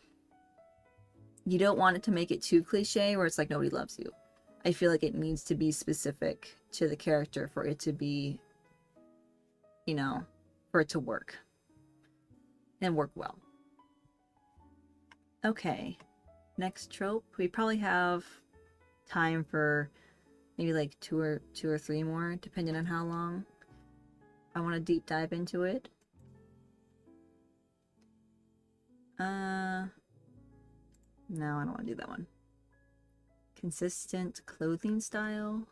A: you don't want it to make it too cliche where it's like nobody loves you. I feel like it needs to be specific to the character for it to be, you know, for it to work and work well. Okay, next trope. We probably have time for maybe like two or three more, depending on how long I want to deep dive into it. No, I don't want to do that one. Consistent clothing style.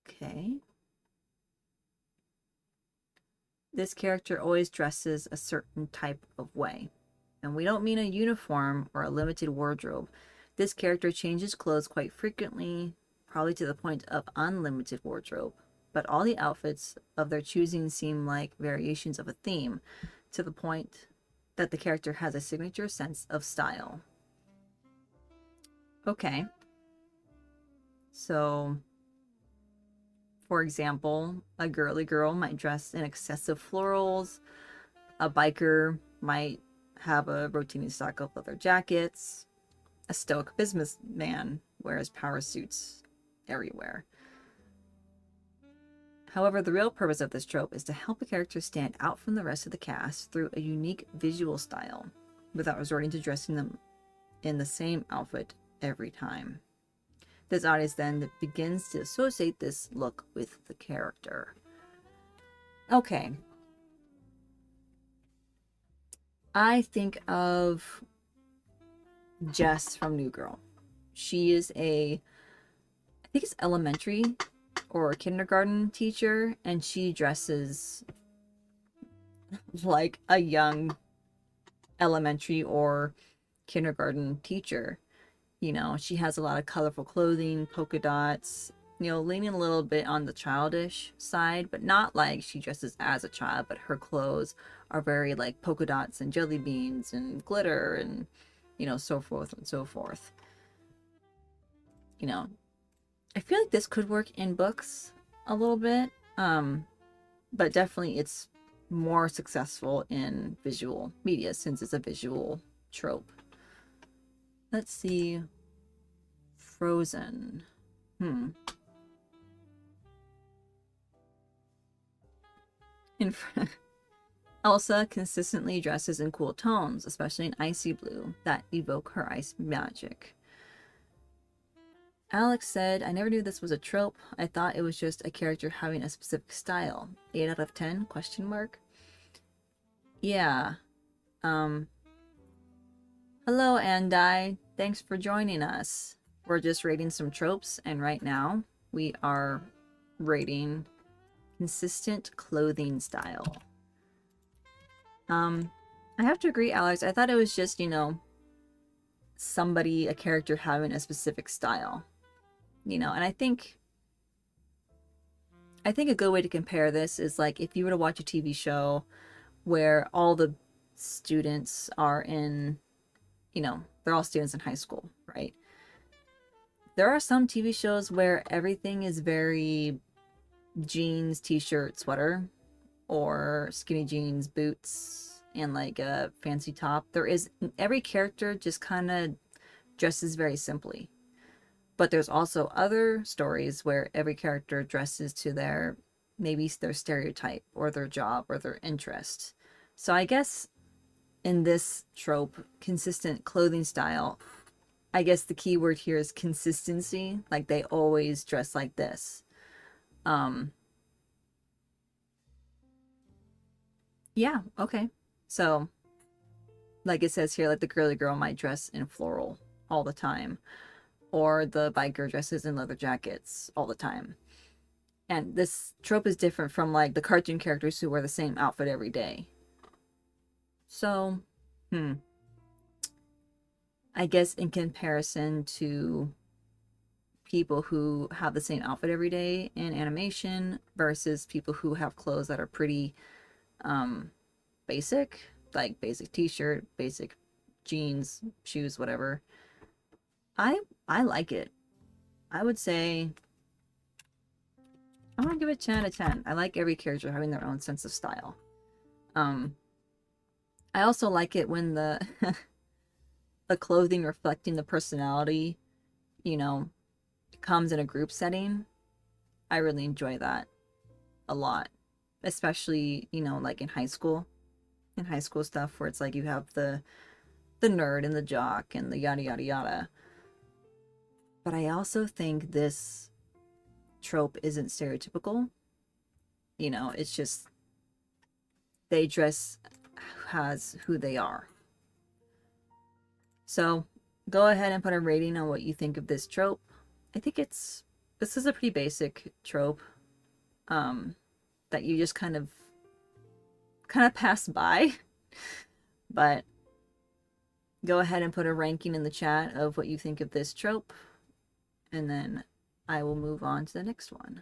A: Okay. This character always dresses a certain type of way. And we don't mean a uniform or a limited wardrobe. This character changes clothes quite frequently, probably to the point of unlimited wardrobe. But all the outfits of their choosing seem like variations of a theme, to the point that the character has a signature sense of style. Okay. So, for example, a girly girl might dress in excessive florals. A biker might have a rotating stock of leather jackets. A stoic businessman wears power suits everywhere. However, the real purpose of this trope is to help a character stand out from the rest of the cast through a unique visual style, without resorting to dressing them in the same outfit every time. This audience then begins to associate this look with the character. Okay. I think of Jess from New Girl. She is I think it's elementary or kindergarten teacher, and she dresses like a young elementary or kindergarten teacher. You know, she has a lot of colorful clothing, polka dots, you know, leaning a little bit on the childish side, but not like she dresses as a child, but her clothes are very like polka dots and jelly beans and glitter and, you know, so forth and so forth. You know, I feel like this could work in books a little bit, but definitely it's more successful in visual media since it's a visual trope. Let's see. Frozen. Elsa consistently dresses in cool tones, especially in icy blue, that evoke her ice magic. Alex said, I never knew this was a trope. I thought it was just a character having a specific style. 8 out of 10? Question mark. Yeah. Hello, Andai. Thanks for joining us. We're just rating some tropes, and right now we are rating consistent clothing style. I have to agree, Alex. I thought it was just, you know, a character having a specific style. You know, and I think a good way to compare this is like if you were to watch a TV show where all the students are in, you know, they're all students in high school, right? There are some TV shows where everything is very jeans, t-shirt, sweater, or skinny jeans, boots, and like a fancy top. Every character just kind of dresses very simply. But there's also other stories where every character dresses to maybe their stereotype or their job or their interest. So I guess in this trope, consistent clothing style, I guess the key word here is consistency. Like they always dress like this. Yeah, okay. So, like it says here, like the girly girl might dress in floral all the time. Or the biker dresses in leather jackets all the time. And this trope is different from like the cartoon characters who wear the same outfit every day. So, I guess in comparison to people who have the same outfit every day in animation versus people who have clothes that are pretty basic, like basic t-shirt, basic jeans, shoes, whatever. I like it. I would say I'm gonna give it 10 out of 10. I like every character having their own sense of style. I also like it when the the clothing reflecting the personality, you know, comes in a group setting. I really enjoy that a lot. Especially, you know, like in high school. In high school stuff where it's like you have the nerd and the jock and the yada yada yada. But I also think this trope isn't stereotypical. You know, it's just they dress as who they are. So go ahead and put a rating on what you think of this trope. I think this is a pretty basic trope that you just kind of pass by. But go ahead and put a ranking in the chat of what you think of this trope, and then I will move on to the next one.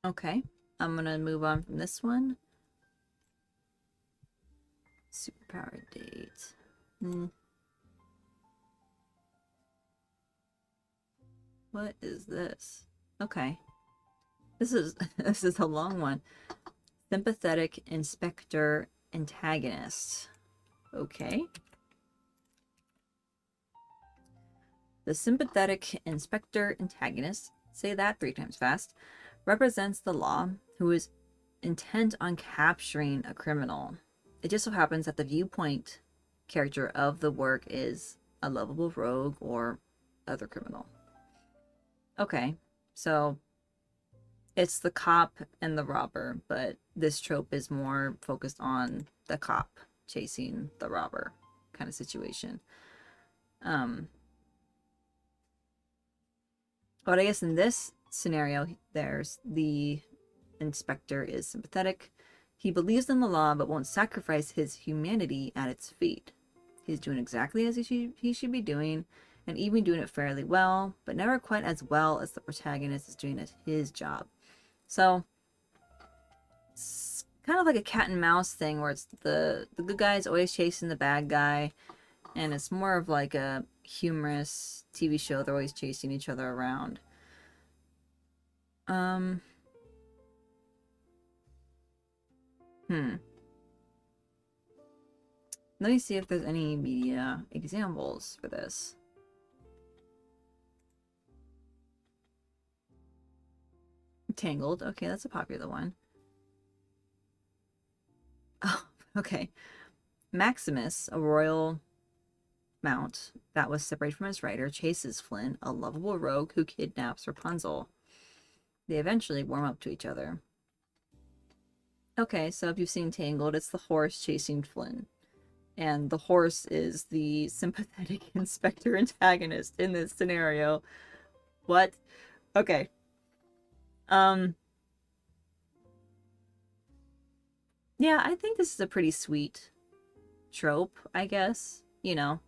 A: Okay, I'm gonna move on from this one. Superpower date. What is this? Okay. This is this is a long one. Sympathetic Inspector Antagonist. Okay. The sympathetic inspector antagonist, say that 3 times fast, represents the law who is intent on capturing a criminal. It just so happens that the viewpoint character of the work is a lovable rogue or other criminal. Okay, so it's the cop and the robber, but this trope is more focused on the cop chasing the robber kind of situation. But I guess in this scenario, there's the inspector is sympathetic. He believes in the law but won't sacrifice his humanity at its feet. He's doing exactly as he should be doing, and even doing it fairly well, but never quite as well as the protagonist is doing at his job. So it's kind of like a cat and mouse thing where it's the good guy is always chasing the bad guy, and it's more of like a humorous TV show. They're always chasing each other around. Let me see if there's any media examples for this. Tangled. Okay, that's a popular one. Oh, okay. Maximus, a royal mount that was separated from his rider, chases Flynn, a lovable rogue who kidnaps Rapunzel. They eventually warm up to each other. Okay, so if you've seen Tangled, it's the horse chasing Flynn. And the horse is the sympathetic inspector antagonist in this scenario. What? Okay. Yeah, I think this is a pretty sweet trope, I guess. You know,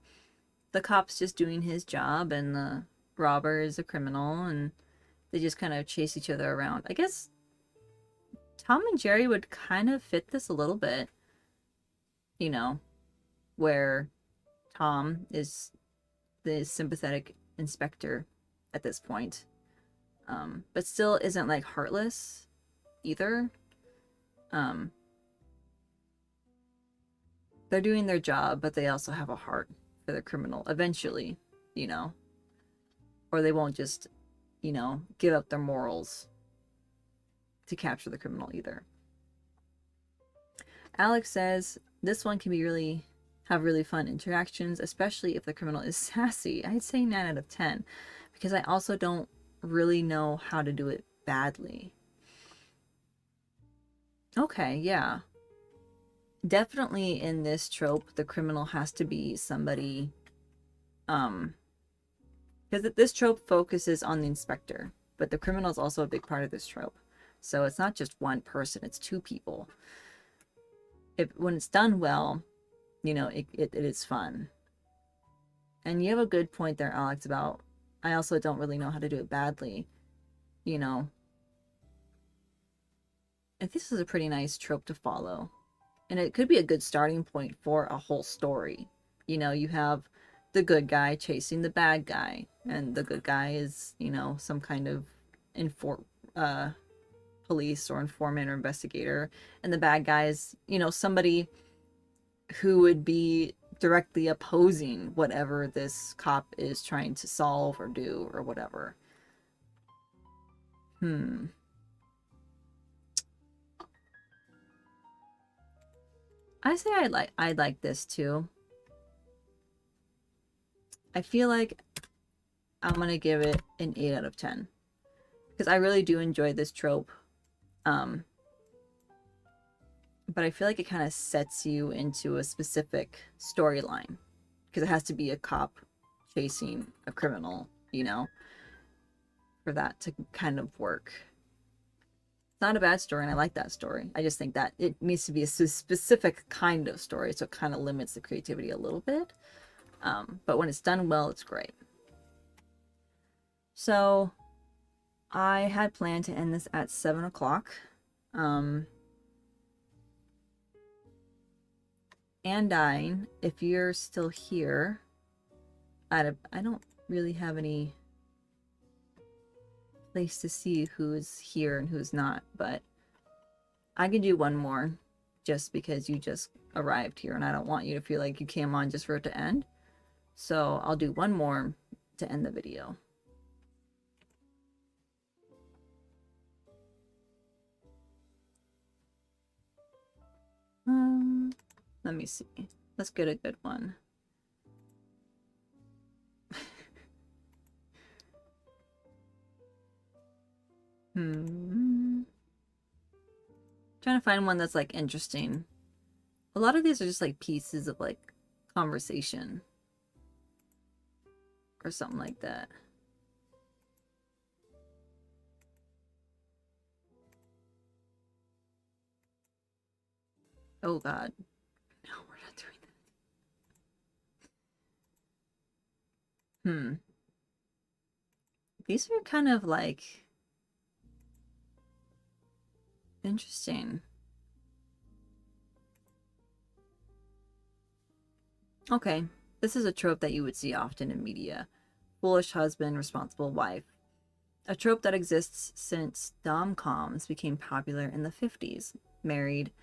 A: the cop's just doing his job and the robber is a criminal and they just kind of chase each other around. I guess Tom and Jerry would kind of fit this a little bit. You know, where Tom is the sympathetic inspector at this point. But still isn't like heartless either. They're doing their job, but they also have a heart for the criminal eventually, you know. Or they won't just, you know, give up their morals to capture the criminal either. Alex says this one can be have really fun interactions, especially if the criminal is sassy. I'd say 9 out of 10 because I also don't really know how to do it badly. Okay, yeah. Definitely in this trope, the criminal has to be somebody Because this trope focuses on the inspector, but the criminal is also a big part of this trope. So it's not just one person, it's two people. When it's done well, you know, it is fun. And you have a good point there, Alex, about I also don't really know how to do it badly. You know, I think this is a pretty nice trope to follow. And it could be a good starting point for a whole story. You know, you have the good guy chasing the bad guy, and the good guy is, you know, some kind of police or informant or investigator, and the bad guy is, you know, somebody who would be directly opposing whatever this cop is trying to solve or do or whatever. I say I'd like this too. I feel like I'm gonna give it an 8 out of 10 because I really do enjoy this trope. But I feel like it kind of sets you into a specific storyline because it has to be a cop chasing a criminal, you know, for that to kind of work. It's not a bad story, and I like that story. I just think that it needs to be a specific kind of story, so it kind of limits the creativity a little bit. But when it's done well, it's great. So I had planned to end this at 7 o'clock. Andine, if you're still here, I don't really have any place to see who's here and who's not, but I can do one more just because you just arrived here and I don't want you to feel like you came on just for it to end. So I'll do one more to end the video. Let me see. Let's get a good one. Trying to find one that's like interesting. A lot of these are just like pieces of like conversation or something like that. Oh God. No, we're not doing that. These are kind of like interesting. Okay, this is a trope that you would see often in media. Foolish husband, responsible wife. A trope that exists since dom-coms became popular in the 50s. Married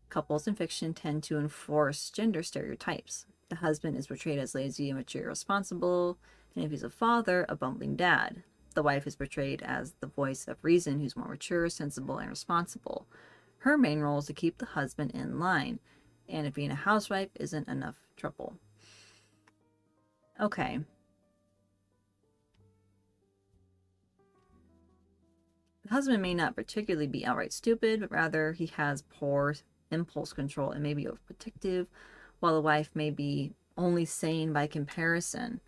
A: couples in fiction tend to enforce gender stereotypes. The husband is portrayed as lazy, immature, irresponsible, and if he's a father, a bumbling dad. The wife is portrayed as the voice of reason, who's more mature, sensible, and responsible. Her main role is to keep the husband in line, and if being a housewife isn't enough trouble. Okay. The husband may not particularly be outright stupid, but rather he has poor impulse control and may be overprotective, while the wife may be only sane by comparison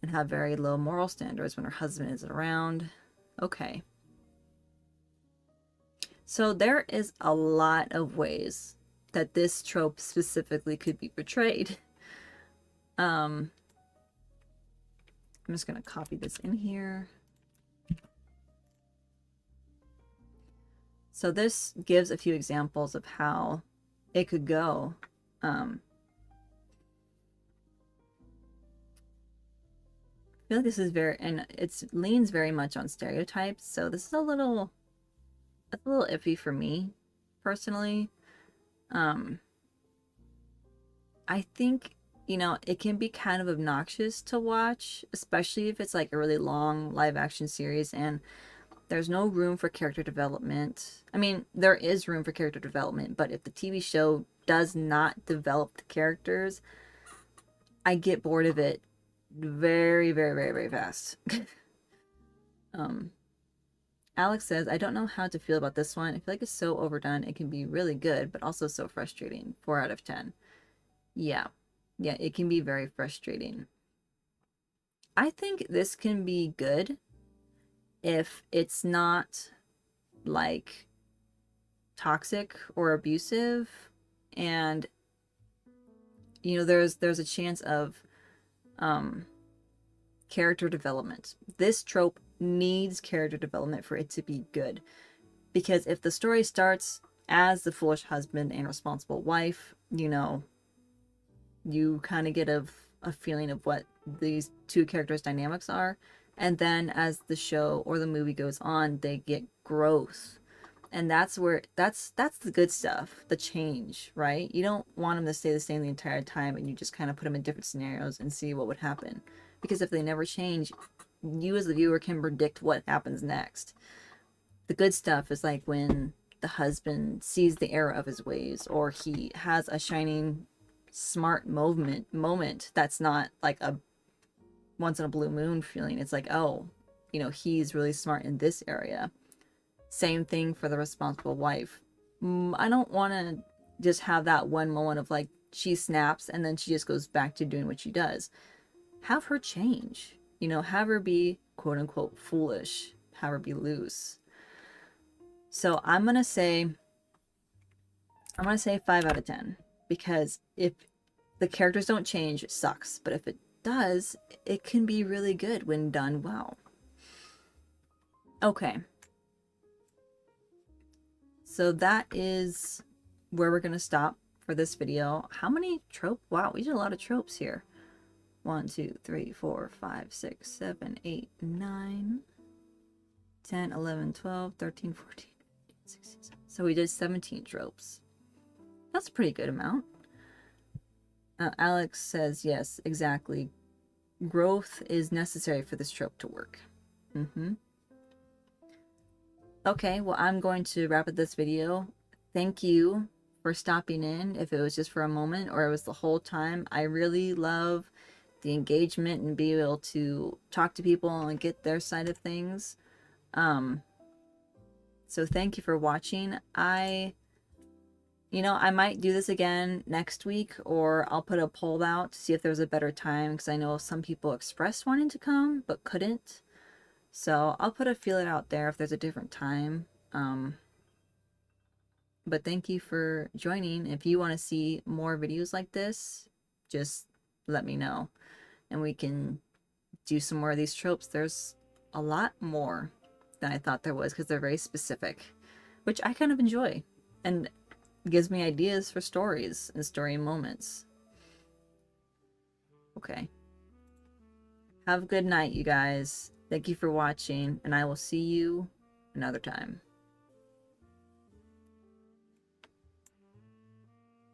A: and have very low moral standards when her husband isn't around. Okay. So there is a lot of ways that this trope specifically could be portrayed. I'm just going to copy this in here. So this gives a few examples of how it could go. I feel like this is and it leans very much on stereotypes. So this is a little iffy for me, personally. I think, you know, it can be kind of obnoxious to watch, especially if it's like a really long live action series and there's no room for character development. I mean, there is room for character development, but if the TV show does not develop the characters, I get bored of it very, very, very, very fast. Alex says, I don't know how to feel about this one. I feel like it's so overdone. It can be really good, but also so frustrating. 4 out of 10. Yeah. Yeah, it can be very frustrating. I think this can be good if it's not like toxic or abusive, and there's a chance of um character development. This trope needs character development for it to be good, because if the story starts as the foolish husband and responsible wife, you kind of get a feeling of what these two characters' dynamics are, and then as the show or the movie goes on, they get growth. And that's where that's the good stuff, the change, right? You don't want them to stay the same the entire time, and you just kind of put them in different scenarios and see what would happen, because if they never change, you as the viewer can predict what happens next. The good stuff is like when the husband sees the error of his ways, or he has a shining smart moment that's not like a once in a blue moon feeling. It's like, oh, he's really smart in this area. Same thing for the responsible wife. I don't want to just have that one moment of like she snaps and then she just goes back to doing what she does. Have her change. Have her be quote unquote foolish. Have her be loose. So I'm gonna say 5 out of 10, because if the characters don't change, it sucks. But if it does, it can be really good when done well. Okay. So that is where we're going to stop for this video. How many tropes? Wow, we did a lot of tropes here. 1, 2, 3, 4, 5, 6, 7, 8, 9, 10, 11, 12, 13, 14, 15, 16, 17. So we did 17 tropes. That's a pretty good amount. Alex says, yes, exactly. Growth is necessary for this trope to work. Okay, well, I'm going to wrap up this video. Thank you for stopping in, if it was just for a moment or it was the whole time. I really love the engagement and being able to talk to people and get their side of things. So thank you for watching. I might do this again next week, or I'll put a poll out to see if there's a better time, because I know some people expressed wanting to come but couldn't. So I'll put a feeler out there if there's a different time. But thank you for joining. If you want to see more videos like this, just let me know, and we can do some more of these tropes. There's a lot more than I thought there was, because they're very specific, which I kind of enjoy, and gives me ideas for stories and story moments. Okay. Have a good night, you guys. Thank you for watching, and I will see you another time.